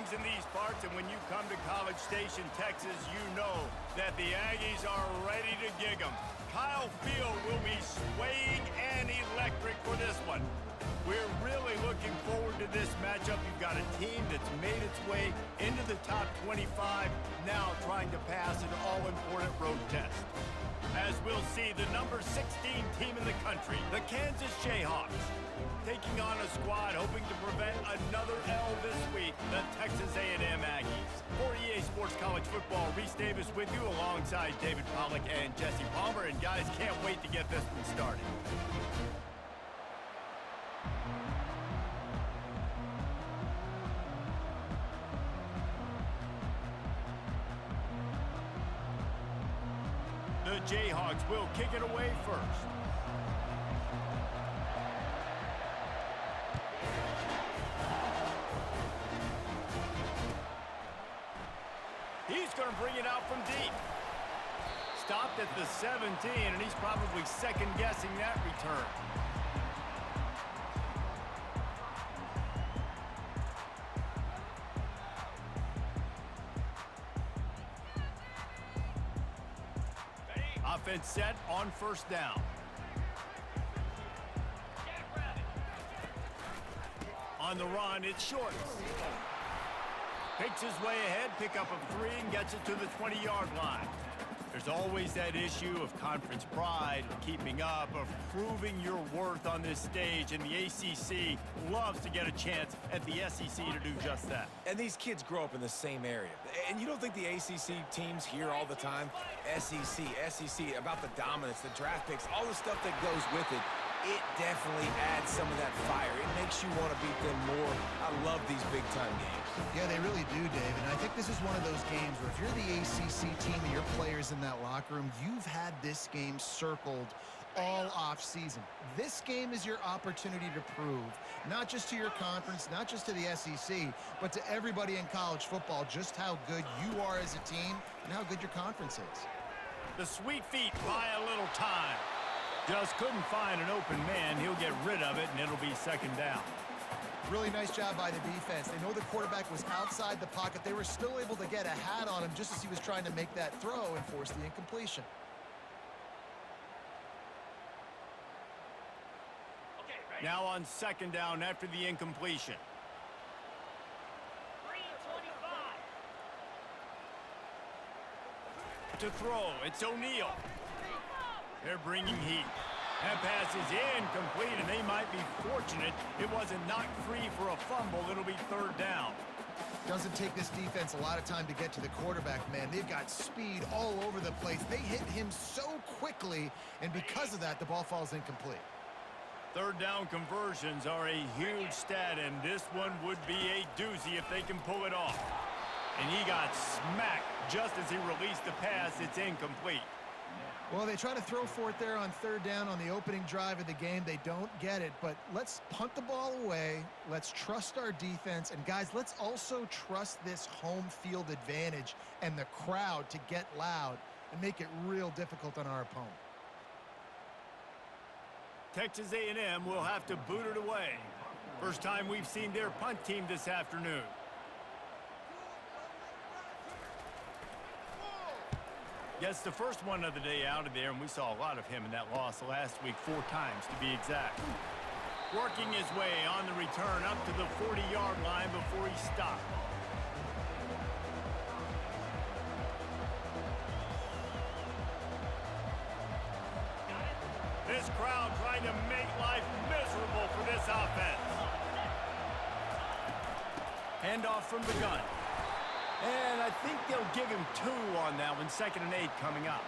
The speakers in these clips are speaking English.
games in these parts, and when you come to College Station, Texas, you know that the Aggies are ready to gig 'em. Kyle Field will be swaying and electric for this one. We're really looking forward to this matchup. You've got a team that's made its way into the top 25, now trying to pass an all-important road test. As we'll see, the number 16 team in the country, the Kansas Jayhawks, taking on a squad hoping to prevent another L this week, the Texas A&M Aggies. For EA Sports College Football, Reese Davis with you alongside David Pollack and Jesse Palmer. And guys, can't wait to get this one started. The Jayhawks will kick it away first. He's going to bring it out from deep. Stopped at the 17, and he's probably second-guessing that return. Offense set on first down. On the run, it's Shorts. Picks his way ahead, pick up of 3, and gets it to the 20-yard line. There's always that issue of conference pride, of keeping up, of proving your worth on this stage, and the ACC loves to get a chance at the SEC to do just that. And these kids grow up in the same area. And you don't think the ACC teams hear all the time, SEC, about the dominance, the draft picks, all the stuff that goes with it. It definitely adds some of that fire. It makes you want to beat them more. I love these big-time games. Yeah, they really do, David. And I think this is one of those games where if you're the ACC team and your players in that locker room, you've had this game circled all off-season. This game is your opportunity to prove, not just to your conference, not just to the SEC, but to everybody in college football, just how good you are as a team and how good your conference is. The sweet feet buy a little time. Just couldn't find an open man. He'll get rid of it, and it'll be second down. Really nice job by the defense. They know the quarterback was outside the pocket. They were still able to get a hat on him just as he was trying to make that throw and force the incompletion. Now on second down after the incompletion. To throw, it's O'Neal. They're bringing heat. That pass is incomplete, and they might be fortunate it wasn't knocked free for a fumble. It'll be third down. Doesn't take this defense a lot of time to get to the quarterback, man. They've got speed all over the place. They hit him so quickly, and because of that, the ball falls incomplete. Third down conversions are a huge stat, and this one would be a doozy if they can pull it off. And he got smacked just as he released the pass. It's incomplete. Well, they try to throw for it there on third down on the opening drive of the game. They don't get it, but let's punt the ball away. Let's trust our defense. And, guys, let's also trust this home field advantage and the crowd to get loud and make it real difficult on our opponent. Texas A&M will have to boot it away. First time we've seen their punt team this afternoon. Gets the first one of the day out of there, and we saw a lot of him in that loss last week, 4 times to be exact. Working his way on the return up to the 40-yard line before he stopped. This crowd trying to make life miserable for this offense. Handoff from the gun. And I think they'll give him 2 on that one, 2nd and 8 coming up.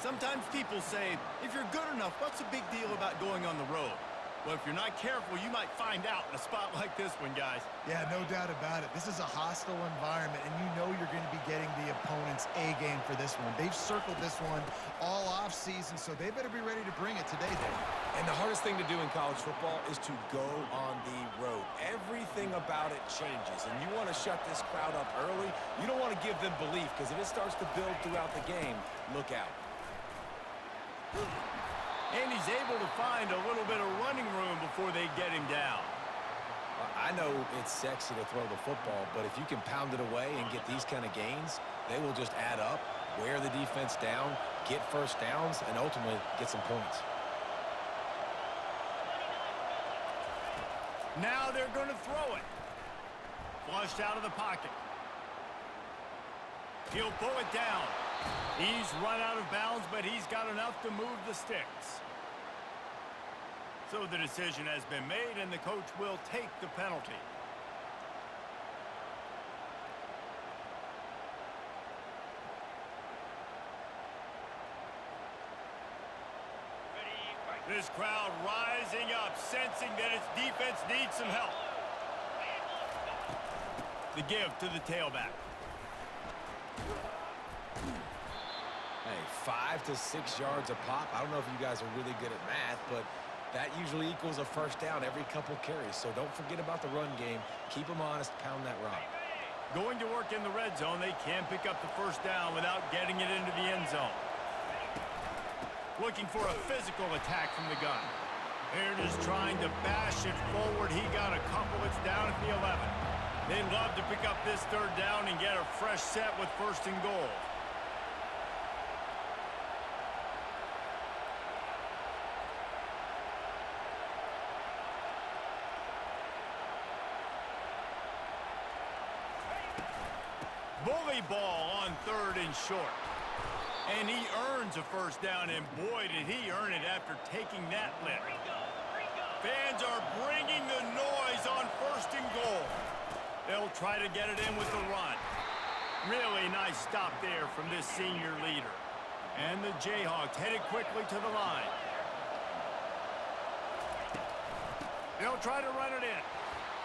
Sometimes people say, if you're good enough, what's the big deal about going on the road? Well, if you're not careful, you might find out in a spot like this one, guys. Yeah, no doubt about it. This is a hostile environment, and you know you're going to be getting the opponent's A game for this one. They've circled this one all off-season, so they better be ready to bring it today, Dave. And the hardest thing to do in college football is to go on the road. Everything about it changes, and you want to shut this crowd up early. You don't want to give them belief, because if it starts to build throughout the game, look out. And he's able to find a little bit of running room before they get him down. I know it's sexy to throw the football, but if you can pound it away and get these kind of gains, they will just add up, wear the defense down, get first downs, and ultimately get some points. Now they're going to throw it. Flushed out of the pocket. He'll pull it down. He's run out of bounds, but he's got enough to move the sticks. So the decision has been made, and the coach will take the penalty. This crowd rising up, sensing that its defense needs some help. The give to the tailback. Hey, 5 to 6 yards a pop. I don't know if you guys are really good at math, but that usually equals a first down every couple carries. So don't forget about the run game. Keep them honest, pound that rock. Going to work in the red zone, they can pick up the first down without getting it into the end zone. Looking for a physical attack from the gun. They're just trying to bash it forward. He got a couple. It's down at the 11. They'd love to pick up this third down and get a fresh set with first and goal. Bully ball on third and short. And he earns a first down, and boy, did he earn it after taking that lick. Fans are bringing the noise on first and goal. They'll try to get it in with the run. Really nice stop there from this senior leader. And the Jayhawks headed quickly to the line. They'll try to run it in.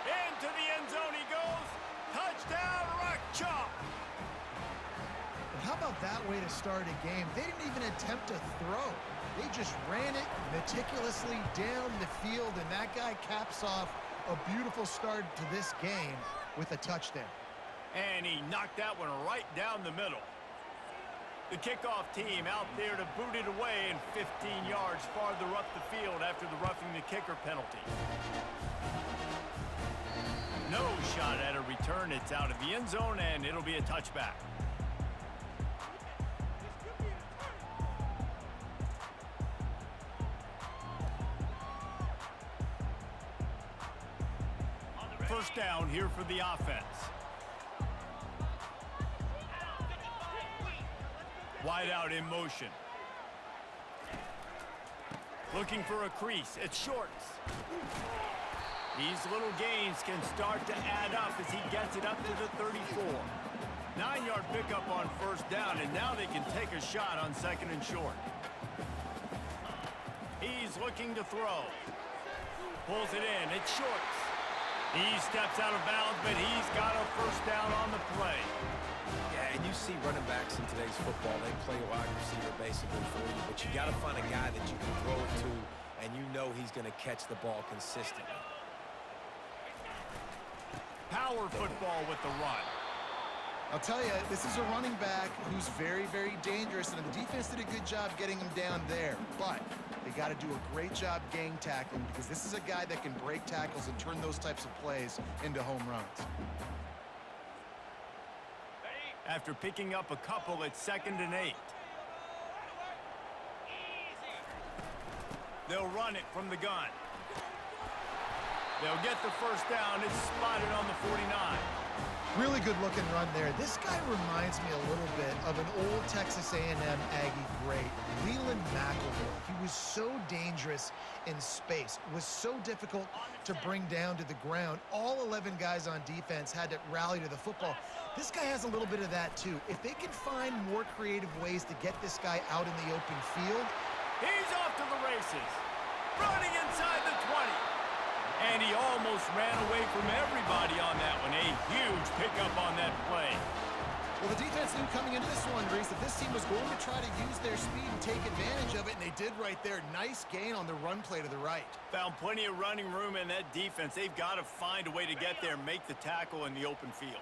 Into the end zone he goes. Touchdown, Rock Chalk. How about that way to start a game? They didn't even attempt to throw. They just ran it meticulously down the field, and that guy caps off a beautiful start to this game with a touchdown. And he knocked that one right down the middle. The kickoff team out there to boot it away and 15 yards farther up the field after the roughing the kicker penalty. No shot at a return. It's out of the end zone, and it'll be a touchback. First down here for the offense. Wide out in motion. Looking for a crease. It's Shorts. These little gains can start to add up as he gets it up to the 34. 9-yard pickup on first down, and now they can take a shot on second and short. He's looking to throw. Pulls it in. It's Shorts. He steps out of bounds, but he's got a first down on the play. Yeah, and you see running backs in today's football, they play wide receiver basically for you, but you got to find a guy that you can throw it to, and you know he's going to catch the ball consistently. Power football with the run. I'll tell you, this is a running back who's very, very dangerous, and the defense did a good job getting him down there. But they got to do a great job gang tackling, because this is a guy that can break tackles and turn those types of plays into home runs. After picking up a couple, it's 2nd and 8. They'll run it from the gun. They'll get the first down. It's spotted on the 49. Really good looking run there. This guy reminds me a little bit of an old Texas A&M Aggie great, Leland McElroy. He was so dangerous in space, was so difficult to bring down to the ground. All 11 guys on defense had to rally to the football. This guy has a little bit of that too. If they can find more creative ways to get this guy out in the open field. He's off to the races. Running inside the 20. And he almost ran away from everybody on that one. A huge pickup on that play. Well, the defense knew coming into this one, Reese, that this team was going to try to use their speed and take advantage of it, and they did right there. Nice gain on the run play to the right. Found plenty of running room in that defense. They've got to find a way to get there, make the tackle in the open field.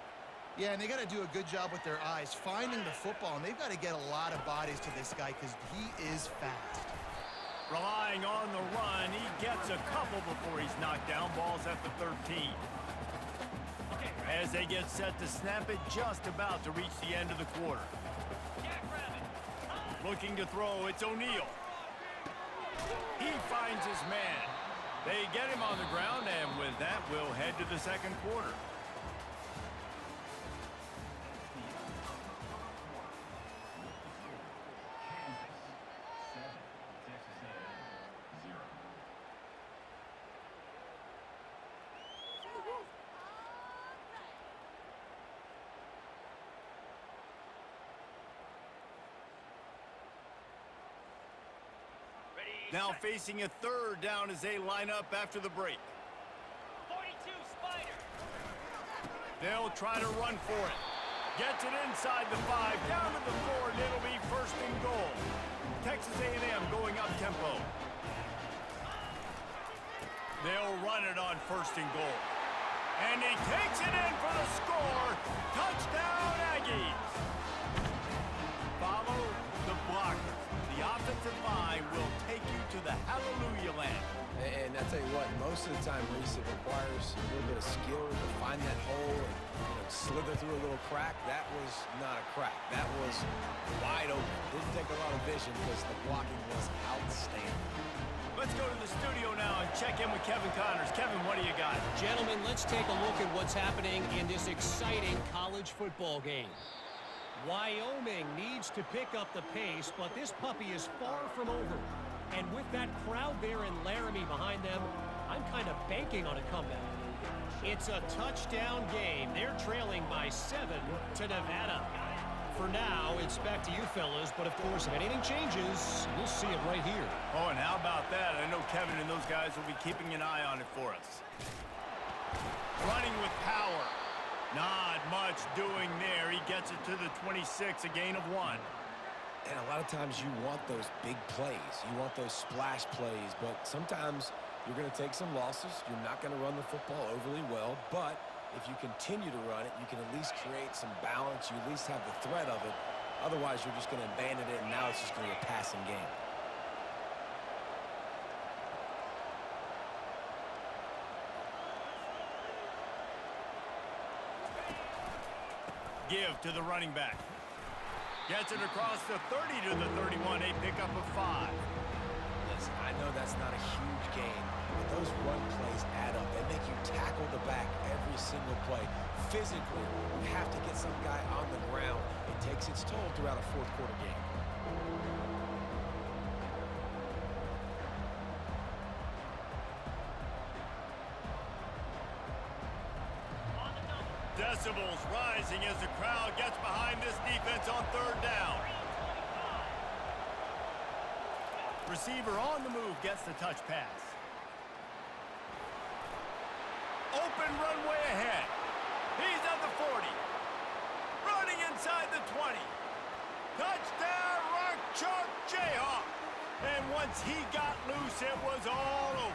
Yeah, and they got to do a good job with their eyes, finding the football, and they've got to get a lot of bodies to this guy because he is fast. Relying on the run, he gets a couple before he's knocked down. Ball's at the 13. As they get set to snap it, just about to reach the end of the quarter. Looking to throw, it's O'Neal. He finds his man. They get him on the ground, and with that, we'll head to the second quarter. Now facing a third down as they line up after the break. 42 Spider. They'll try to run for it. Gets it inside the 5, down to the 4, and it'll be first and goal. Texas A&M going up tempo. They'll run it on first and goal. And he takes it in for the score. Touchdown Aggies. Follow the blocker. The offensive line will take you to the hallelujah land. And I tell you what, most of the time, Reese, it requires a little bit of skill to find that hole and slither through a little crack. That was not a crack. That was wide open. Didn't take a lot of vision because the blocking was outstanding. Let's go to the studio now and check in with Kevin Connors. Kevin, what do you got? Gentlemen, let's take a look at what's happening in this exciting college football game. Wyoming needs to pick up the pace, but this puppy is far from over. And with that crowd there in Laramie behind them, I'm kind of banking on a comeback. It's a touchdown game. They're trailing by 7 to Nevada. For now, it's back to you fellas, but of course, if anything changes, you'll see it right here. Oh, and how about that? I know Kevin and those guys will be keeping an eye on it for us. Running with power. Not much doing there. He gets it to the 26, a gain of 1. And a lot of times you want those big plays. You want those splash plays, but sometimes you're going to take some losses. You're not going to run the football overly well, but if you continue to run it, you can at least create some balance. You at least have the threat of it. Otherwise, you're just going to abandon it, and now it's just going to be a passing game. Give to the running back. Gets it across the 30 to the 31, a pickup of 5. Listen, I know that's not a huge gain, but those run plays add up. They make you tackle the back every single play. Physically, you have to get some guy on the ground. It takes its toll throughout a fourth quarter game. Decibels rising as the crowd gets behind this defense on third down. Receiver on the move gets the touch pass. Open runway ahead. He's at the 40. Running inside the 20. Touchdown, Rock Chalk Jayhawks. And once he got loose, it was all over.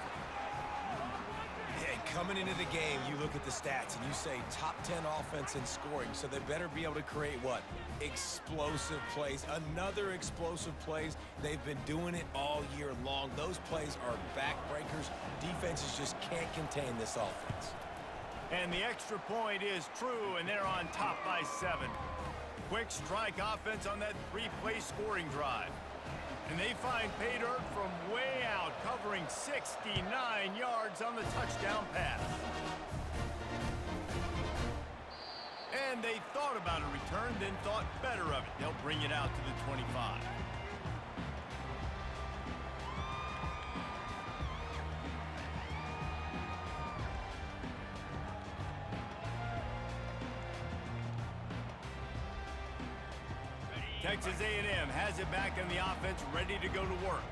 And coming into the game, you look at the stats and you say top 10 offense in scoring, so they better be able to create what? Explosive plays. Another explosive plays. They've been doing it all year long. Those plays are backbreakers. Defenses just can't contain this offense. And the extra point is true, and they're on top by 7. Quick strike offense on that 3-play scoring drive. And they find pay dirt from way out, covering 69 yards on the touchdown pass. And they thought about a return, then thought better of it. They'll bring it out to the 25. Texas A&M has it back on the offense, ready to go to work.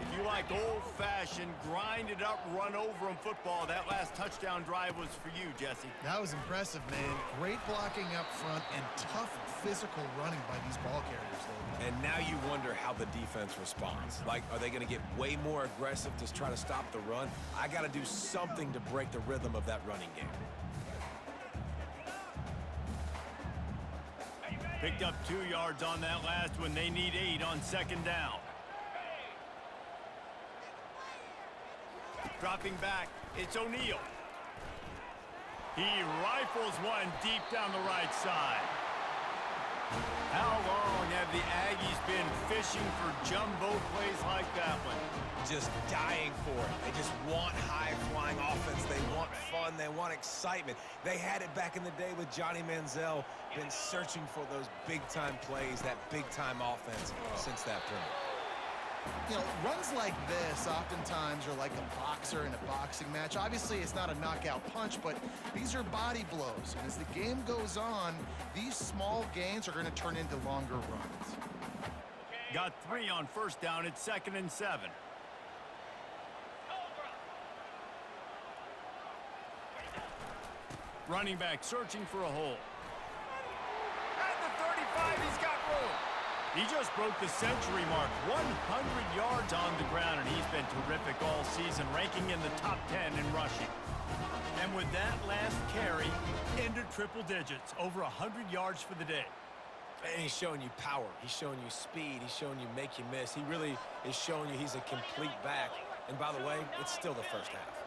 If you like old-fashioned, grind-it-up, run-over-'em football, that last touchdown drive was for you, Jesse. That was impressive, man. Great blocking up front and tough physical running by these ball carriers, though. And now you wonder how the defense responds. Like, are they going to get way more aggressive to try to stop the run? I got to do something to break the rhythm of that running game. Picked up 2 yards on that last one. They need 8 on second down. Dropping back, it's O'Neal. He rifles one deep down the right side. How long have the Aggies been fishing for jumbo plays like that one? Just dying for it. They just want high-flying offense. They want fun. They want excitement. They had it back in the day with Johnny Manziel. Been searching for those big-time plays, that big-time offense since that point. You know, runs like this oftentimes are like a boxer in a boxing match. Obviously, it's not a knockout punch, but these are body blows. And as the game goes on, these small gains are going to turn into longer runs. Got 3 on first down. It's 2nd and 7. Running back searching for a hole. At the 35, he's got room. He just broke the century mark, 100 yards on the ground, and he's been terrific all season, ranking in the top 10 in rushing. And with that last carry, into triple digits, over 100 yards for the day. And he's showing you power. He's showing you speed. He's showing you make you miss. He really is showing you he's a complete back. And by the way, it's still the first half.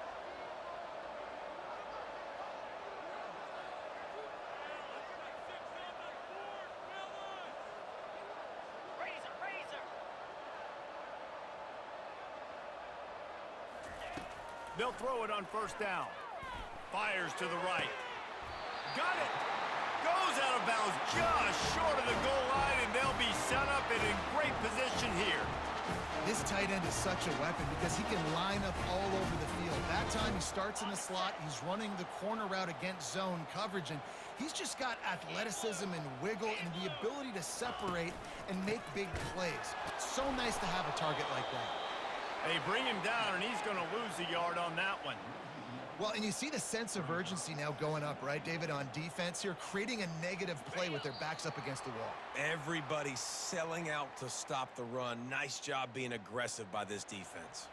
They'll throw it on first down. Fires to the right. Got it. Goes out of bounds just short of the goal line, and they'll be set up and in great position here. This tight end is such a weapon because he can line up all over the field. That time he starts in the slot. He's running the corner route against zone coverage, and he's just got athleticism and wiggle and the ability to separate and make big plays. So nice to have a target like that. They bring him down, and he's going to lose a yard on that one. Well, and you see the sense of urgency now going up, right, David, on defense here, creating a negative play with their backs up against the wall. Everybody's selling out to stop the run. Nice job being aggressive by this defense.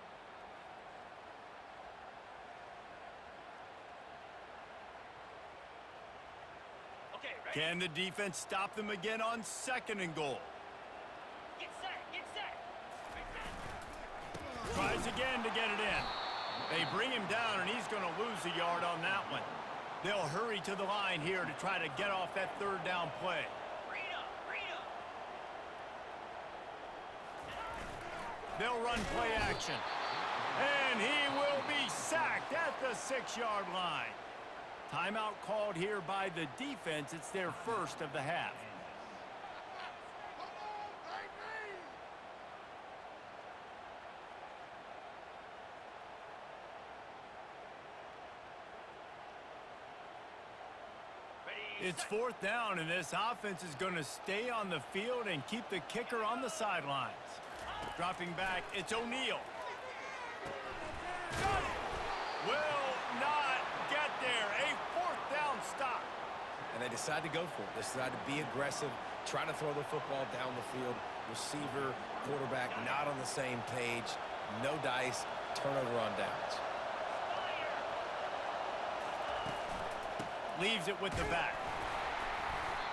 Can the defense stop them again on 2nd and goal? Get set, get set. Tries again to get it in. They bring him down, and he's going to lose a yard on that one. They'll hurry to the line here to try to get off that 3rd down play. They'll run play action. And he will be sacked at the 6-yard line. Timeout called here by the defense. It's their first of the half. It's 4th down, and this offense is going to stay on the field and keep the kicker on the sidelines. Dropping back, it's O'Neal. Got it! Will not get there. A 4th down stop. And they decide to go for it. They decide to be aggressive, try to throw the football down the field. Receiver, quarterback, not on the same page. No dice, turnover on downs. Leaves it with the back.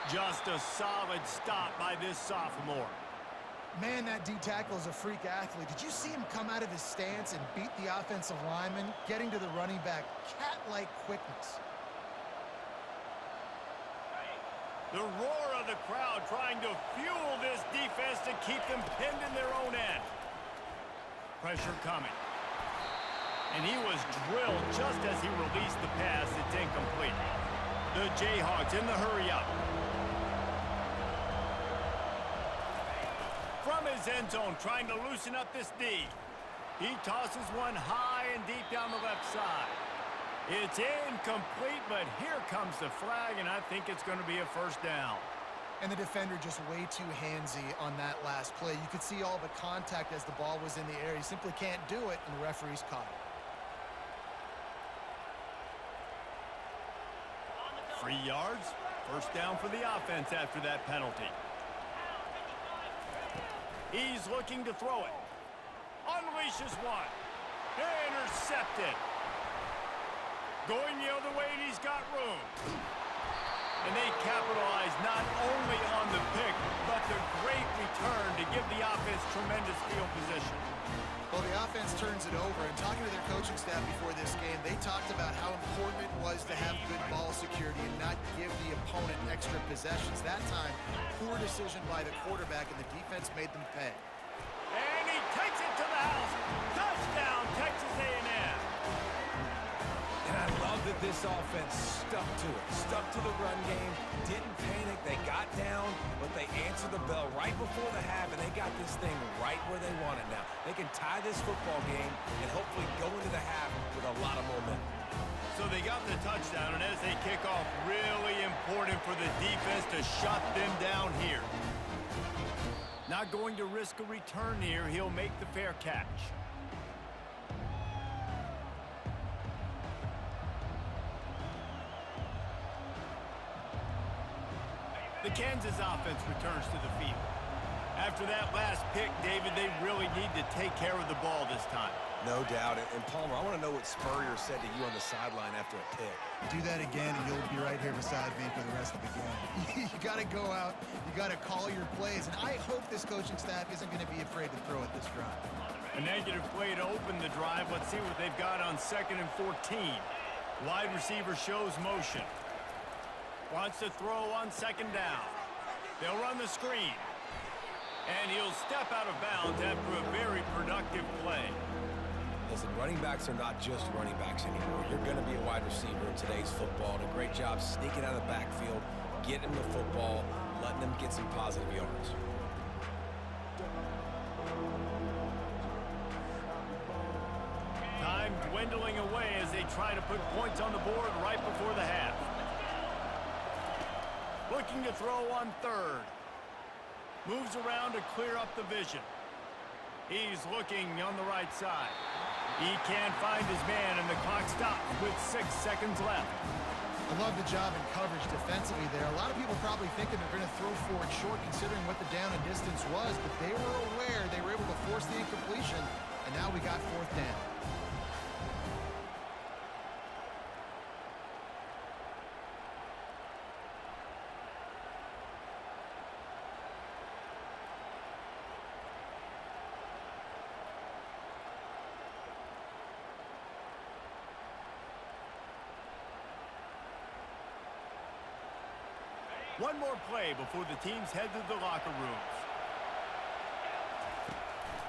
Just a solid stop by this sophomore. Man, that D-tackle is a freak athlete. Did you see him come out of his stance and beat the offensive lineman, getting to the running back? Cat-like quickness. The roar of the crowd trying to fuel this defense to keep them pinned in their own end. Pressure coming. And he was drilled just as he released the pass. It's incomplete. The Jayhawks in the hurry-up. From his end zone, trying to loosen up this D. He tosses one high and deep down the left side. It's incomplete, but here comes the flag, and I think it's going to be a 1st down. And the defender just way too handsy on that last play. You could see all the contact as the ball was in the air. He simply can't do it, and the referee's caught it. 3 yards, 1st down for the offense after that penalty. He's looking to throw it. Unleashes one. Intercepted. Going the other way, and he's got room. And they capitalize not only on the pick, but the great return to give the offense tremendous field position. Well, the offense turns it over, and talking to their coaching staff before this game, they talked about how important it was to have good ball security and not give the opponent extra possessions. That time, poor decision by the quarterback, and the defense made them pay. And he takes it to the house. Touchdown, Texas A&M. And I love that this offense stuck to it, stuck to the run game, didn't panic. They got down, but they answered the bell right before the half, and they got this thing right where they want it now. They can tie this football game and hopefully go into the half with a lot of momentum. So they got the touchdown, and as they kick off, really important for the defense to shut them down here. Not going to risk a return here. He'll make the fair catch. The Kansas offense returns to the field. After that last pick, David, they really need to take care of the ball this time. No doubt. And Palmer, I want to know what Spurrier said to you on the sideline after a pick. Do that again, and you'll be right here beside me for the rest of the game. You got to go out. You got to call your plays. And I hope this coaching staff isn't going to be afraid to throw at this drive. A negative play to open the drive. Let's see what they've got on 2nd and 14. Wide receiver shows motion. Wants to throw on 2nd down. They'll run the screen. And he'll step out of bounds after a very productive play. Listen, running backs are not just running backs anymore. You're going to be a wide receiver in today's football. And a great job sneaking out of the backfield, getting the football, letting them get some positive yards. Time dwindling away as they try to put points on the board right before the half. Looking to throw on 3rd. Moves around to clear up the vision. He's looking on the right side. He can't find his man, and the clock stops with 6 seconds left. I love the job in coverage defensively there. A lot of people probably thinking they're going to throw for it short considering what the down and distance was, but they were aware they were able to force the incompletion, and now we got 4th down. One more play before the teams head to the locker rooms.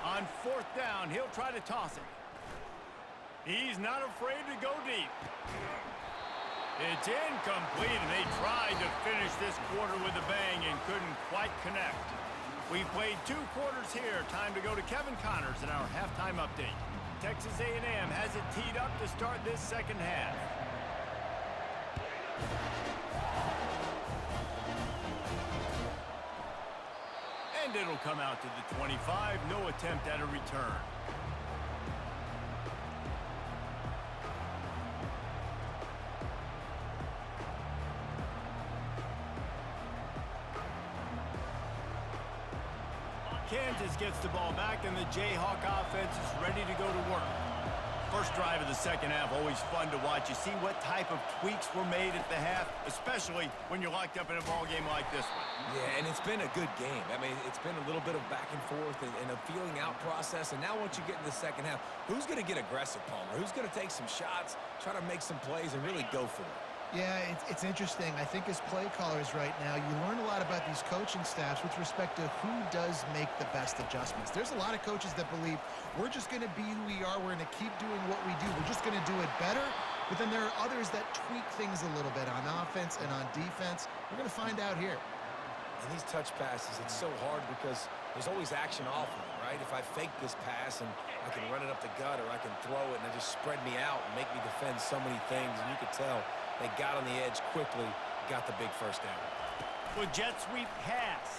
On 4th down, he'll try to toss it. He's not afraid to go deep. It's incomplete, and they tried to finish this quarter with a bang and couldn't quite connect. We've played 2 quarters here. Time to go to Kevin Connors in our halftime update. Texas A&M has it teed up to start this 2nd half. And it'll come out to the 25. No attempt at a return. Kansas gets the ball back, and the Jayhawk offense is ready to go to work. First drive of the 2nd half, always fun to watch. You see what type of tweaks were made at the half, especially when you're locked up in a ball game like this one. Yeah, and it's been a good game. I mean, it's been a little bit of back and forth and a feeling out process. And now once you get in the 2nd half, who's going to get aggressive, Palmer? Who's going to take some shots, try to make some plays, and really go for it? Yeah, it's interesting. I think as play callers right now, you learn a lot about these coaching staffs with respect to who does make the best adjustments. There's a lot of coaches that believe we're just going to be who we are. We're going to keep doing what we do. We're just going to do it better. But then there are others that tweak things a little bit on offense and on defense. We're going to find out here. And these touch passes, it's so hard because there's always action off of it, right? If I fake this pass and I can run it up the gut or I can throw it and it just spread me out and make me defend so many things, and you could tell they got on the edge quickly, got the big first down. With jet sweep pass.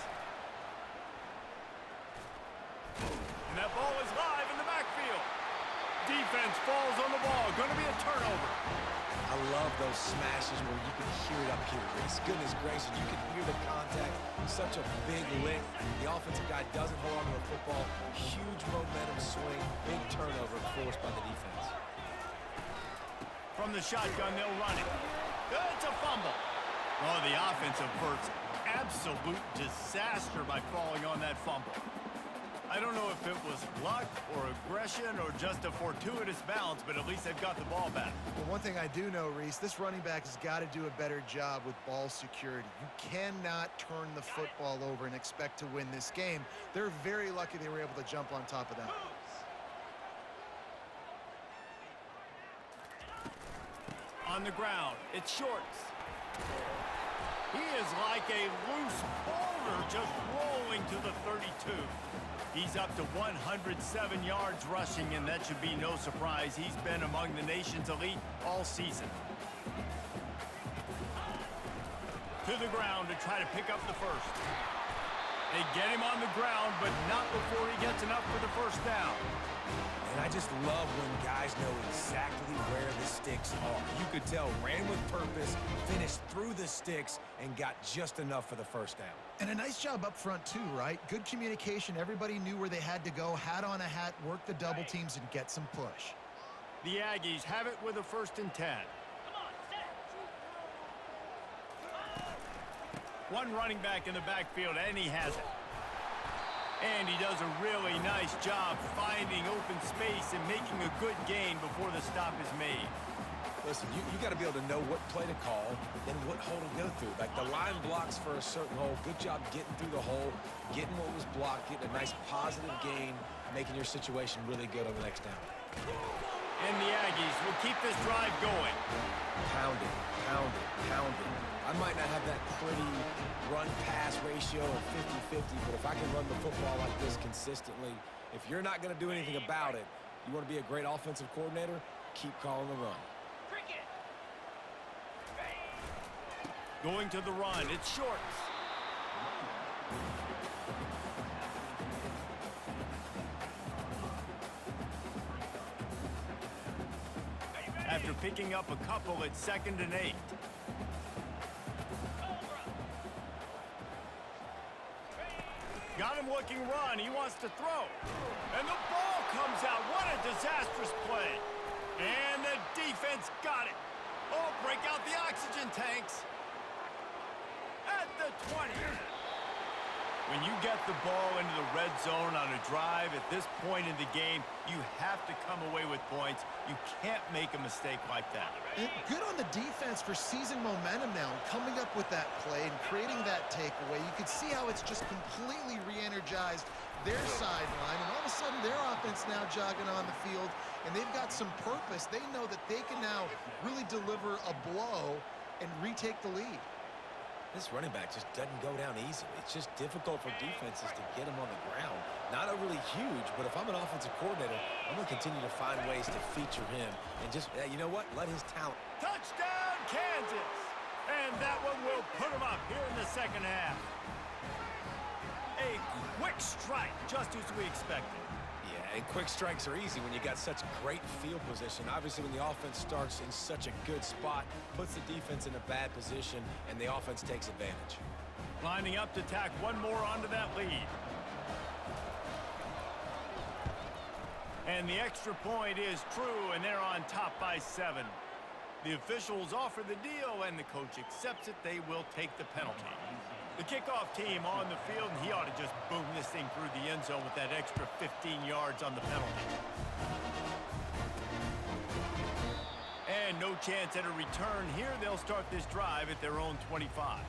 And that ball is live in the backfield. Defense falls on the ball. Going to be a turnover. I love those smashes where you can hear it up here, Reese. Goodness gracious, you can hear the contact. Such a big lick. The offensive guy doesn't hold on to the football. Huge momentum swing. Big turnover forced by the defense. From the shotgun, they'll run it. It's a fumble. Oh, the offense averts absolute disaster by falling on that fumble. I don't know if it was luck or aggression or just a fortuitous bounce, but at least they've got the ball back. Well, one thing I do know, Reese, this running back has got to do a better job with ball security. You cannot turn the football over and expect to win this game. They're very lucky they were able to jump on top of that. On the ground, it's Shorts. He is like a loose boulder just rolling to the 32. He's up to 107 yards rushing, and that should be no surprise. He's been among the nation's elite all season. To the ground to try to pick up the first. They get him on the ground, but not before he gets enough for the first down. And I just love when guys know exactly where the sticks are. You could tell, ran with purpose, finished through the sticks, and got just enough for the first down. And a nice job up front, too, right? Good communication. Everybody knew where they had to go, hat on a hat, work the double teams, and get some push. The Aggies have it with a 1st and 10. One running back in the backfield, and he has it. And he does a really nice job finding open space and making a good gain before the stop is made. Listen, you got to be able to know what play to call and what hole to go through. Like the line blocks for a certain hole. Good job getting through the hole, getting what was blocked, getting a nice positive gain, making your situation really good on the next down. And the Aggies will keep this drive going. Pound it, pound it, pound it. I might not have that pretty run-pass ratio of 50-50, but if I can run the football like this consistently, if you're not going to do anything about it, you want to be a great offensive coordinator, keep calling the run. Going to the run, it's Shorts. After picking up a couple, it's 2nd and 8. Got him looking run. He wants to throw. And the ball comes out. What a disastrous play. And the defense got it. Oh, break out the oxygen tanks. At the 20. When you get the ball into the red zone on a drive at this point in the game, you have to come away with points. You can't make a mistake like that. And good on the defense for seizing momentum now and coming up with that play and creating that takeaway. You could see how it's just completely re-energized their sideline, and all of a sudden their offense now jogging on the field, and they've got some purpose. They know that they can now really deliver a blow and retake the lead. This running back just doesn't go down easily. It's just difficult for defenses to get him on the ground. Not overly huge, but if I'm an offensive coordinator, I'm going to continue to find ways to feature him and just, you know what, let his talent. Touchdown, Kansas! And that one will put him up here in the second half. A quick strike, just as we expected. Yeah, and quick strikes are easy when you got such great field position. Obviously, when the offense starts in such a good spot, puts the defense in a bad position, and the offense takes advantage. Lining up to tack one more onto that lead. And the extra point is true, and they're on top by 7. The officials offer the deal, and the coach accepts it. They will take the penalty. The kickoff team on the field, and he ought to just boom this thing through the end zone with that extra 15 yards on the penalty. And no chance at a return here. They'll start this drive at their own 25.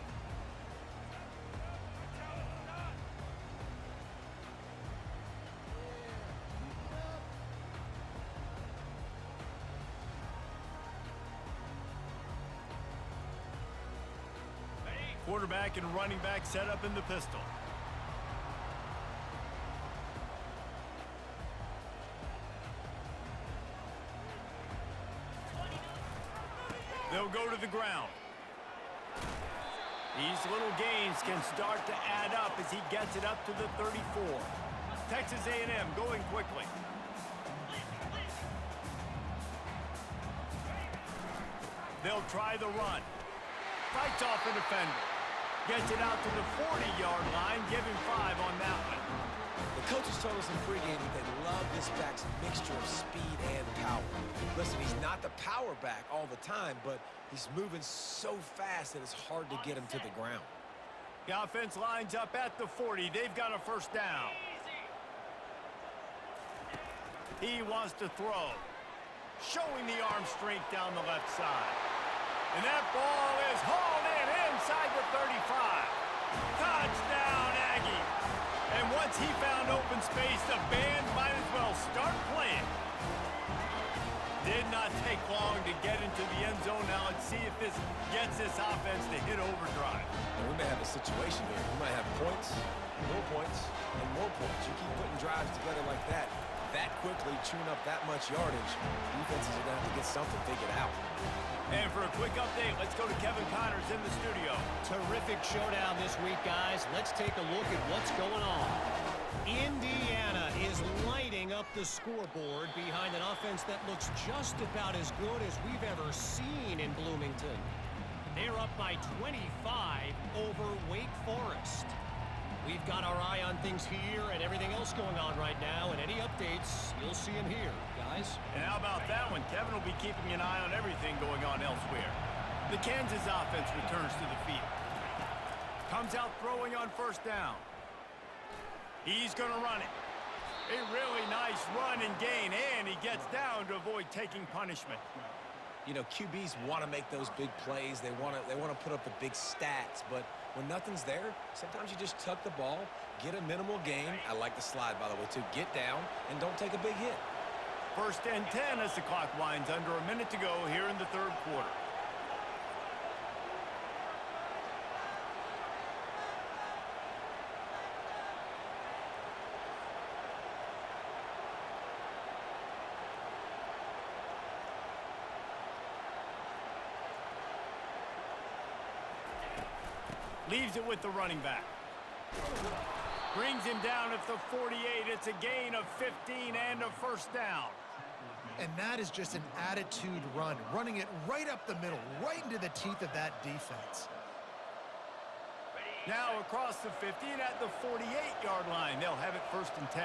Quarterback and running back set up in the pistol. They'll go to the ground. These little gains can start to add up as he gets it up to the 34. Texas A&M going quickly. They'll try the run. Fights off a defender. Gets it out to the 40-yard line. Give him 5 on that one. The coaches told us in pregame that they love this back's mixture of speed and power. Listen, he's not the power back all the time, but he's moving so fast that it's hard to get him to the ground. The offense lines up at the 40. They've got a first down. He wants to throw. Showing the arm strength down the left side. And that ball is hauled in inside the 35. Touchdown, Aggie. And once he found open space, the band might as well start playing. Did not take long to get into the end zone. Now let's see if this gets this offense to hit overdrive. And we may have a situation here. We might have points, more points, and more points. You keep putting drives together like that quickly, chewing up that much yardage, defenses are going to have to get something figured out. And for a quick update, let's go to Kevin Connors in the studio. Terrific showdown this week, guys. Let's take a look at what's going on. Indiana is lighting up the scoreboard behind an offense that looks just about as good as we've ever seen in Bloomington. They're up by 25 over Wake Forest. We've got our eye on things here and everything else going on right now, and any updates, you'll see them here, guys. And how about that one? Kevin will be keeping an eye on everything going on elsewhere. The Kansas offense returns to the field. Comes out throwing on first down. He's going to run it. A really nice run and gain, and he gets down to avoid taking punishment. You know, QBs want to make those big plays. They want to put up the big stats, but when nothing's there, sometimes you just tuck the ball, get a minimal gain. I like the slide, by the way, too. Get down and don't take a big hit. 1st and 10 as the clock winds under a minute to go here in the third quarter. Leaves it with the running back. Brings him down at the 48. It's a gain of 15 and a first down. And that is just an attitude run, running it right up the middle, right into the teeth of that defense. Now across the 50 and at the 48-yard line. They'll have it 1st and 10.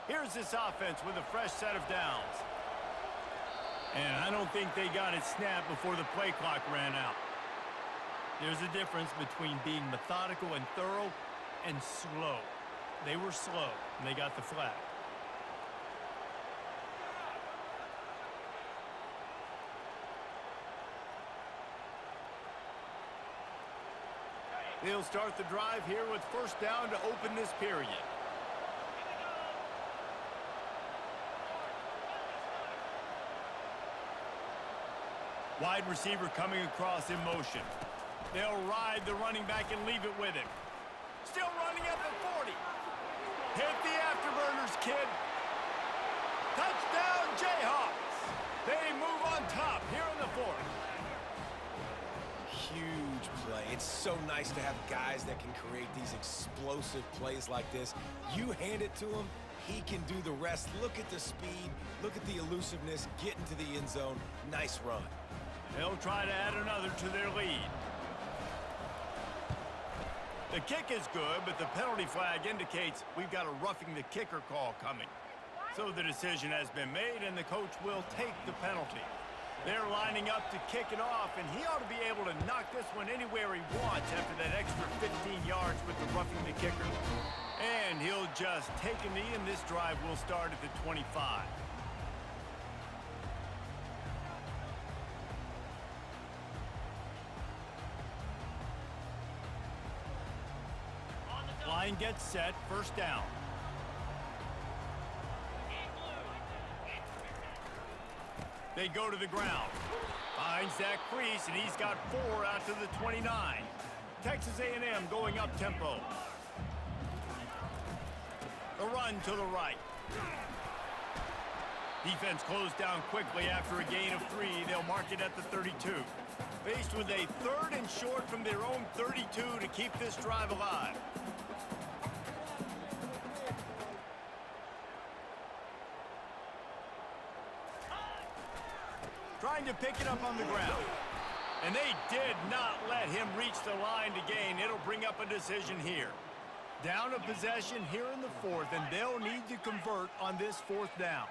Here's this offense with a fresh set of downs. And I don't think they got it snapped before the play clock ran out. There's a difference between being methodical and thorough and slow. They were slow, and they got the flag. They'll start the drive here with first down to open this period. Wide receiver coming across in motion. They'll ride the running back and leave it with him. Still running at the 40. Hit the afterburners, kid. Touchdown, Jayhawks. They move on top here in the 4th. Huge play. It's so nice to have guys that can create these explosive plays like this. You hand it to him, he can do the rest. Look at the speed. Look at the elusiveness. Get into the end zone. Nice run. They'll try to add another to their lead. The kick is good, but the penalty flag indicates we've got a roughing the kicker call coming. So the decision has been made, and the coach will take the penalty. They're lining up to kick it off, and he ought to be able to knock this one anywhere he wants after that extra 15 yards with the roughing the kicker. And he'll just take a knee, and this drive will start at the 25. Line gets set, first down. They go to the ground. Finds that crease, and he's got 4 out to the 29. Texas A&M going up tempo. The run to the right. Defense closed down quickly after a gain of 3. They'll mark it at the 32. Faced with a 3rd and short from their own 32 to keep this drive alive. Trying to pick it up on the ground. And they did not let him reach the line to gain. It'll bring up a decision here. Down a possession here in the 4th, and they'll need to convert on this 4th down.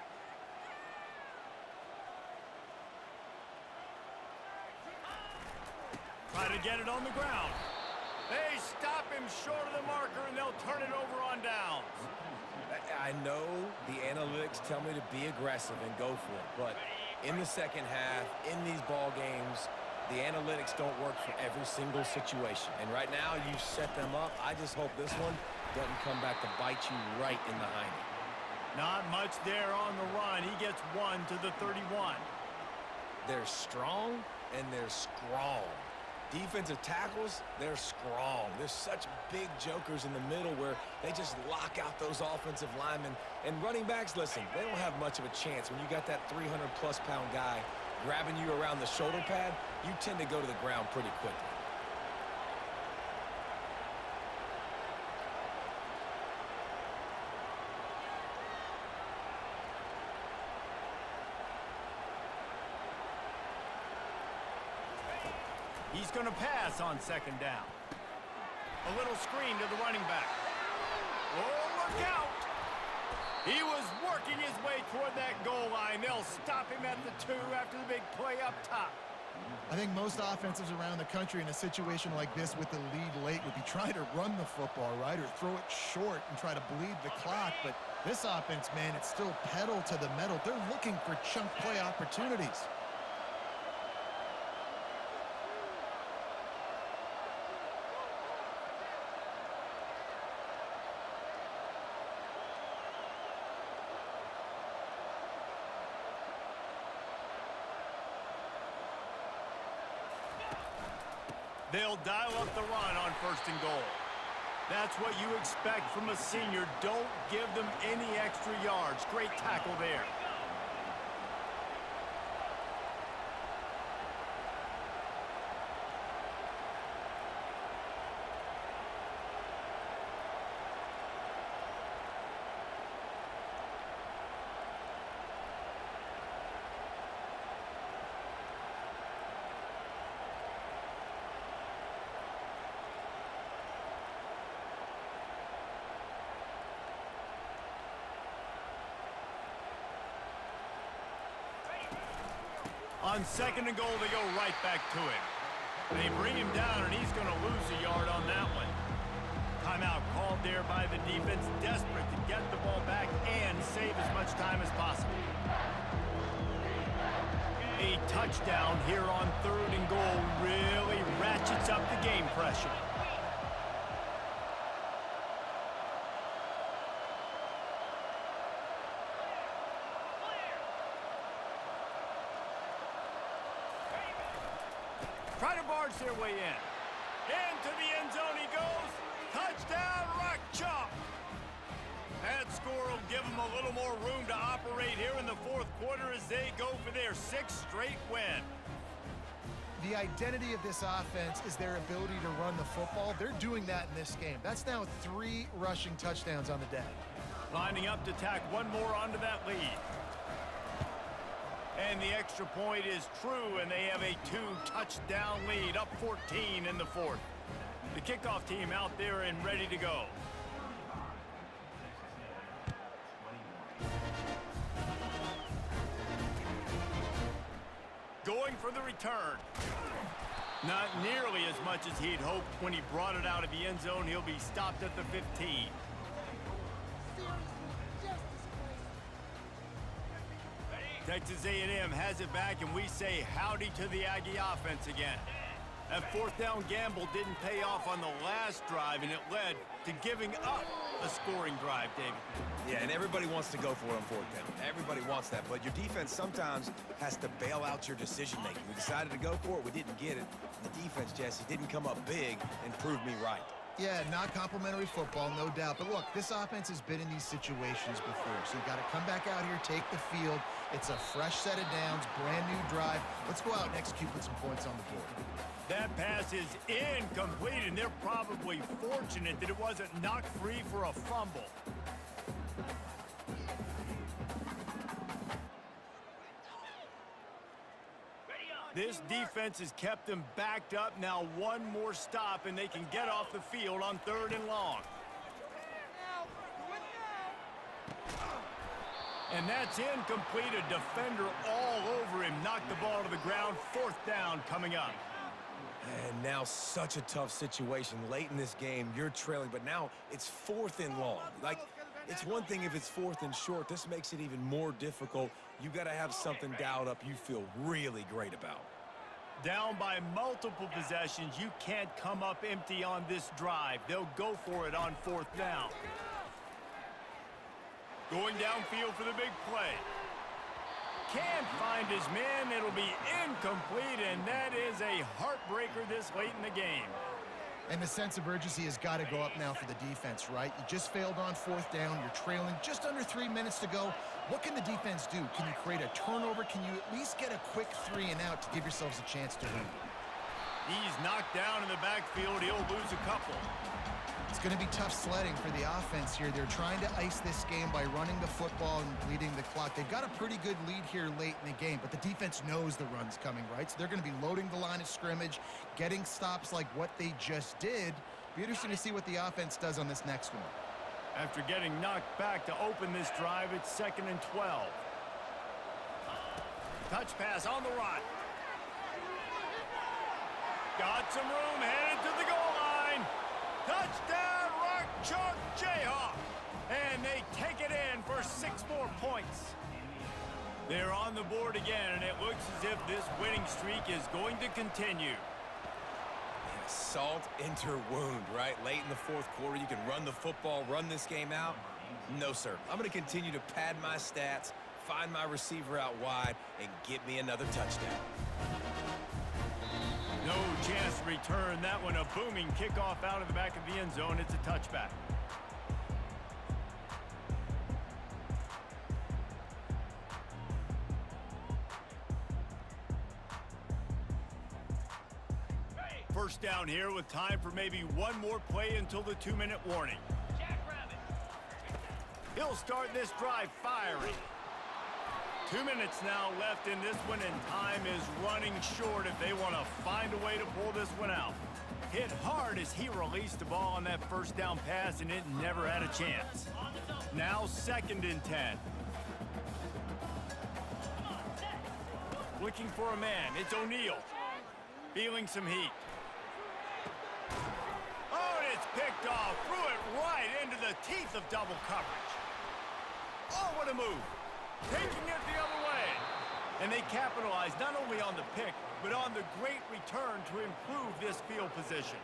Try to get it on the ground. They stop him short of the marker, and they'll turn it over on downs. I know the analytics tell me to be aggressive and go for it, but in the second half, in these ball games, the analytics don't work for every single situation. And right now, you've set them up. I just hope this one doesn't come back to bite you right in the hiney. Not much there on the run. He gets 1 to the 31. They're strong, and they're strong. Defensive tackles, they're strong. There's such big jokers in the middle where they just lock out those offensive linemen. And running backs, listen, they don't have much of a chance. When you got that 300-plus pound guy grabbing you around the shoulder pad, you tend to go to the ground pretty quickly. He's going to pass on 2nd down. A little screen to the running back. Oh, look out! He was working his way toward that goal line. They'll stop him at the 2 after the big play up top. I think most offensives around the country in a situation like this with the lead late would be trying to run the football, right, or throw it short and try to bleed the clock. But this offense, man, it's still pedal to the metal. They're looking for chunk play opportunities. They'll dial up the run on 1st and goal. That's what you expect from a senior. Don't give them any extra yards. Great tackle there. On 2nd and goal, they go right back to him. They bring him down, and he's going to lose a yard on that one. Timeout called there by the defense, desperate to get the ball back and save as much time as possible. A touchdown here on 3rd and goal really ratchets up the game pressure. Try to barge their way in. Into the end zone he goes. Touchdown, Rock Chalk. That score will give them a little more room to operate here in the 4th quarter as they go for their 6th straight win. The identity of this offense is their ability to run the football. They're doing that in this game. That's now 3 rushing touchdowns on the day. Lining up to tack one more onto that lead. And the extra point is true, and they have a 2-touchdown lead, up 14 in the 4th. The kickoff team out there and ready to go. Going for the return. Not nearly as much as he'd hoped when he brought it out of the end zone. He'll be stopped at the 15. Texas A&M has it back, and we say howdy to the Aggie offense again. That fourth down gamble didn't pay off on the last drive, and it led to giving up a scoring drive, David. Yeah, and everybody wants to go for it on fourth down. Everybody wants that, but your defense sometimes has to bail out your decision-making. We decided to go for it. We didn't get it. The defense, Jesse, didn't come up big and prove me right. Yeah, not complimentary football, no doubt. But look, this offense has been in these situations before. So you've got to come back out here, take the field. It's a fresh set of downs, brand new drive. Let's go out and execute with some points on the board. That pass is incomplete, and they're probably fortunate that it wasn't knocked free for a fumble. This defense has kept them backed up. Now one more stop, and they can get off the field on 3rd and long. And that's incomplete. A defender all over him. Knocked the ball to the ground. 4th down coming up. And now such a tough situation. Late in this game, you're trailing, but now it's 4th and long. Like, it's one thing if it's 4th and short. This makes it even more difficult. You got to have something dialed up you feel really great about. Down by multiple possessions, you can't come up empty on this drive. They'll go for it on 4th down. Going downfield for the big play. Can't find his man. It'll be incomplete, and that is a heartbreaker this late in the game. And the sense of urgency has got to go up now for the defense, right? You just failed on 4th down. You're trailing just under 3 minutes to go. What can the defense do? Can you create a turnover? Can you at least get a quick 3 and out to give yourselves a chance to win? He's knocked down in the backfield. He'll lose a couple. It's going to be tough sledding for the offense here. They're trying to ice this game by running the football and bleeding the clock. They've got a pretty good lead here late in the game, but the defense knows the run's coming, right? So they're going to be loading the line of scrimmage, getting stops like what they just did. Be interesting to see what the offense does on this next one. After getting knocked back to open this drive, it's 2nd and 12. Touch pass on the run. Got some room, headed to the goal line. Touchdown, Rock Chalk Jayhawks. And they take it in for 6 more points. They're on the board again, and it looks as if this winning streak is going to continue. Salt into her wound, right? Late in the 4th quarter, you can run the football, run this game out. No, sir. I'm going to continue to pad my stats, find my receiver out wide, and get me another touchdown. No chance to return that one. A booming kickoff out of the back of the end zone. It's a touchback. First down here with time for maybe one more play until the 2-minute warning. He'll start this drive firing. 2 minutes now left in this one, and time is running short if they want to find a way to pull this one out. Hit hard as he released the ball on that first down pass, and it never had a chance. Now 2nd and 10. Looking for a man. It's O'Neal. Feeling some heat. Oh, and it's picked off. Threw it right into the teeth of double coverage. Oh, what a move. Taking it the other way. And they capitalize not only on the pick, but on the great return to improve this field position.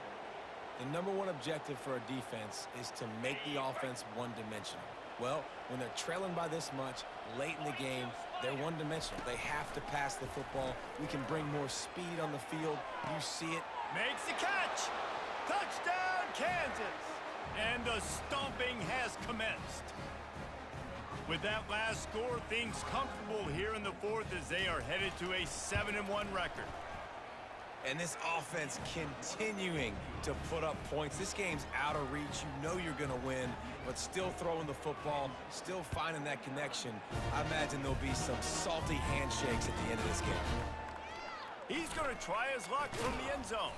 The #1 objective for a defense is to make the offense one-dimensional. Well, when they're trailing by this much, late in the game, they're one-dimensional. They have to pass the football. We can bring more speed on the field. You see it. Makes the catch. Touchdown, Kansas. And the stomping has commenced. With that last score, things comfortable here in the 4th as they are headed to a 7-1 record. And this offense continuing to put up points. This game's out of reach. You know you're going to win, but still throwing the football, still finding that connection. I imagine there'll be some salty handshakes at the end of this game. He's going to try his luck from the end zone.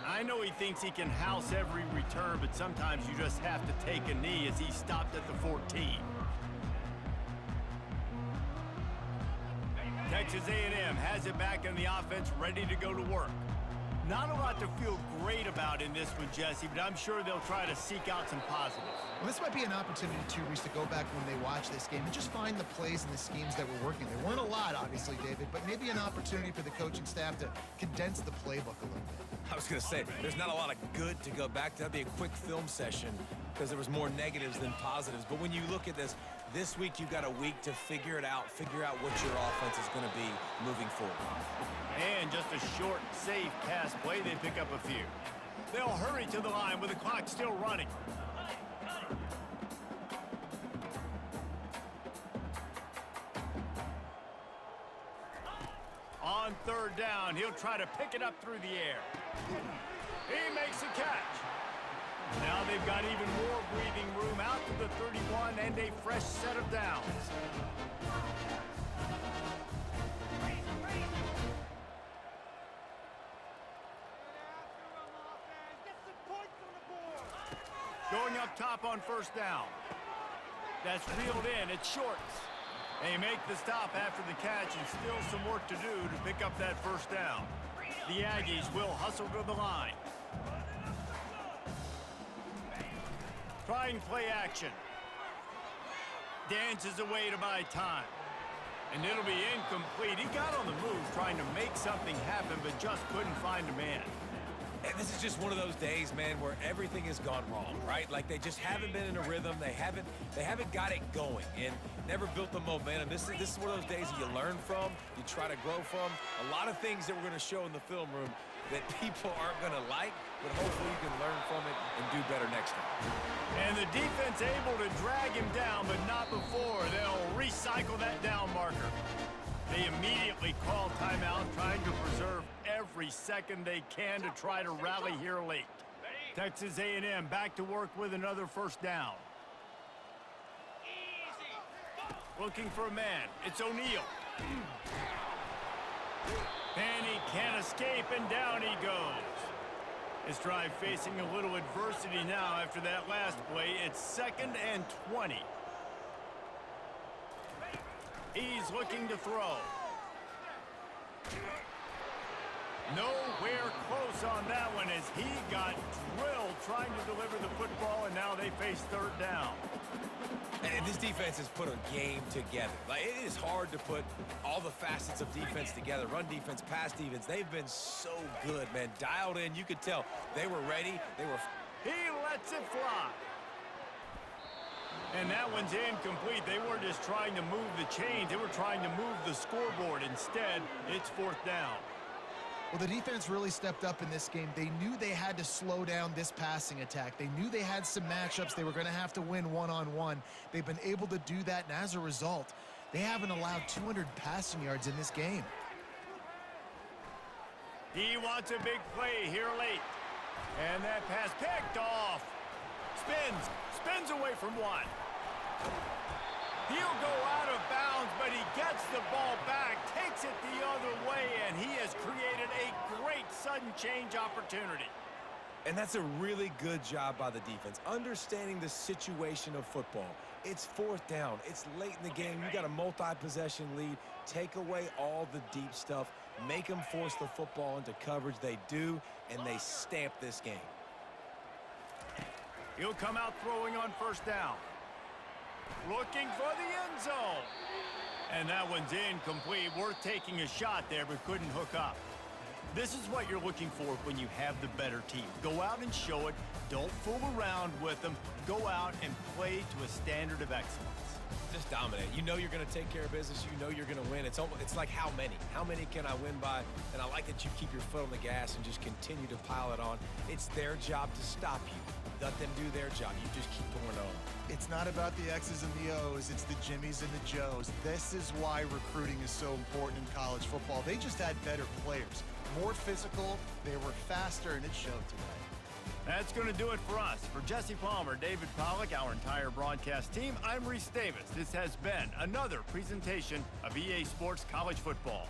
I know he thinks he can house every return, but sometimes you just have to take a knee as he stopped at the 14. Texas A&M has it back in the offense, ready to go to work. Not a lot to feel great about in this one, Jesse, but I'm sure they'll try to seek out some positives. Well, this might be an opportunity, too, Reese, to go back when they watch this game and just find the plays and the schemes that were working. There weren't a lot, obviously, David, but maybe an opportunity for the coaching staff to condense the playbook a little bit. I was going to say, there's not a lot of good to go back to. That'd be a quick film session because there was more negatives than positives. But when you look at this week you've got a week to figure it out, figure out what your offense is going to be moving forward. And just a short, safe pass play, they pick up a few. They'll hurry to the line with the clock still running. On third down, he'll try to pick it up through the air. He makes a catch. Now they've got even more breathing room out to the 31 and a fresh set of downs. Going up top on first down. That's reeled in. It's Shorts. They make the stop after the catch and still some work to do to pick up that first down. The Aggies will hustle to the line. Trying play action. Dances away to buy time. And it'll be incomplete. He got on the move trying to make something happen, but just couldn't find a man. And this is just one of those days, man, where everything has gone wrong, right? Like they just haven't been in a rhythm. They haven't got it going and never built the momentum. This is one of those days that you learn from, you try to grow from. A lot of things that we're going to show in the film room that people aren't going to like, but hopefully you can learn from it and do better next time. And the defense able to drag him down, but not before. They'll recycle that down marker. They immediately call timeout, trying to preserve every second they can to try to rally here late. Texas A&M back to work with another first down. Looking for a man. It's O'Neal. And he can't escape, and down he goes. This drive facing a little adversity now after that last play. It's 2nd and 20. He's looking to throw. Nowhere close on that one as he got drilled trying to deliver the football, and now they face third down. And this defense has put a game together. Like, it is hard to put all the facets of defense together. Run defense, pass defense. They've been so good, man. Dialed in. You could tell they were ready. He lets it fly. And that one's incomplete. They weren't just trying to move the chains. They were trying to move the scoreboard. Instead, it's fourth down. Well, the defense really stepped up in this game. They knew they had to slow down this passing attack. They knew they had some matchups they were going to have to win one-on-one. They've been able to do that, and as a result, they haven't allowed 200 passing yards in this game. He wants a big play here late. And that pass picked off. Spins away from one. He'll go out of bounds, but he gets the ball back, takes it the other way, and he has created a great sudden change opportunity. And that's a really good job by the defense, understanding the situation of football. It's fourth down. It's late in the game. You got a multi-possession lead. Take away all the deep stuff. Make them force the football into coverage. They do, and they stamp this game. He'll come out throwing on first down. Looking for the end zone. And that one's incomplete. Worth taking a shot there, but couldn't hook up. This is what you're looking for when you have the better team. Go out and show it. Don't fool around with them. Go out and play to a standard of excellence. Just dominate. You know you're going to take care of business. You know you're going to win. It's like how many? How many can I win by? And I like that you keep your foot on the gas and just continue to pile it on. It's their job to stop you. Let them do their job. You just keep pouring on. It's not about the X's and the O's. It's the Jimmies and the Joes. This is why recruiting is so important in college football. They just had better players. More physical. They were faster, and it showed today. That's going to do it for us. For Jesse Palmer, David Pollack, our entire broadcast team, I'm Reese Davis. This has been another presentation of EA Sports College Football.